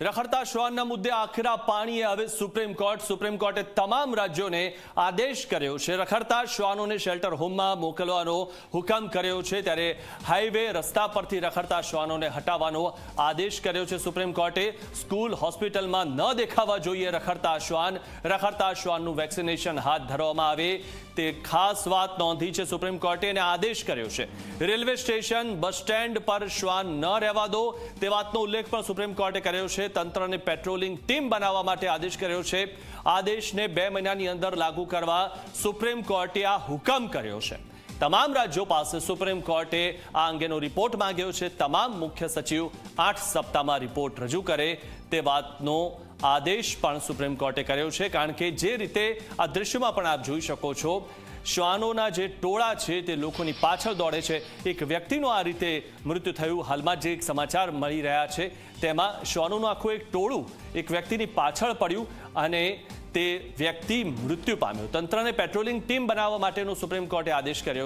રખડતા શ્વાનના મુદ્દે આખરા પાણીએ હવે સુપ્રીમ કોર્ટે તમામ રાજ્યોને આદેશ કર્યો છે। રખડતા શ્વાનોને શેલ્ટર હોમમાં મોકલવાનો હુકમ કર્યો છે, ત્યારે હાઈવે રસ્તા પરથી રખડતા શ્વાનોને હટાવવાનો આદેશ કર્યો છે સુપ્રીમ કોર્ટે। સ્કૂલ હોસ્પિટલમાં ન દેખાવા જોઈએ રખડતા શ્વાનનું વેક્સિનેશન હાથ ધરવામાં આવે તે ખાસ વાત નોંધી છે સુપ્રીમ કોર્ટે અને આદેશ કર્યો છે। રેલવે સ્ટેશન, બસ સ્ટેન્ડ પર શ્વાન ન રહેવા દો તે વાતનો ઉલ્લેખ પણ સુપ્રીમ કોર્ટે કર્યો છે। તંત્રને પેટ્રોલિંગ ટીમ બનાવવા માટે આદેશ કર્યો છે। આદેશને 2 મહિનાની અંદર લાગુ કરવા સુપ્રીમ કોર્ટે આ હુકમ કર્યો છે। તમામ રાજ્યો પાસે સુપ્રીમ કોર્ટે આ અંગેનો રિપોર્ટ માંગ્યો છે। તમામ મુખ્ય સચિવ 8 સપ્તાહમાં રિપોર્ટ રજૂ કરે તે વાતનો આદેશ પણ સુપ્રીમ કોર્ટે કર્યો છે, કારણ કે જે રીતે આ દૃશ્યમાં પણ આપ જોઈ શકો છો, શ્વાનોના જે ટોળા છે તે લોકોની પાછળ દોડે છે। એક વ્યક્તિનું આ રીતે મૃત્યુ થયું। હાલમાં જે એક સમાચાર મળી રહ્યા છે તેમાં શ્વાનોનું આખું એક ટોળું એક વ્યક્તિની પાછળ પડ્યું અને તે વ્યક્તિ મૃત્યુ પામ્યો। તંત્રને પેટ્રોલિંગ ટીમ બનાવવા માટેનો સુપ્રીમ કોર્ટે આદેશ કર્યો।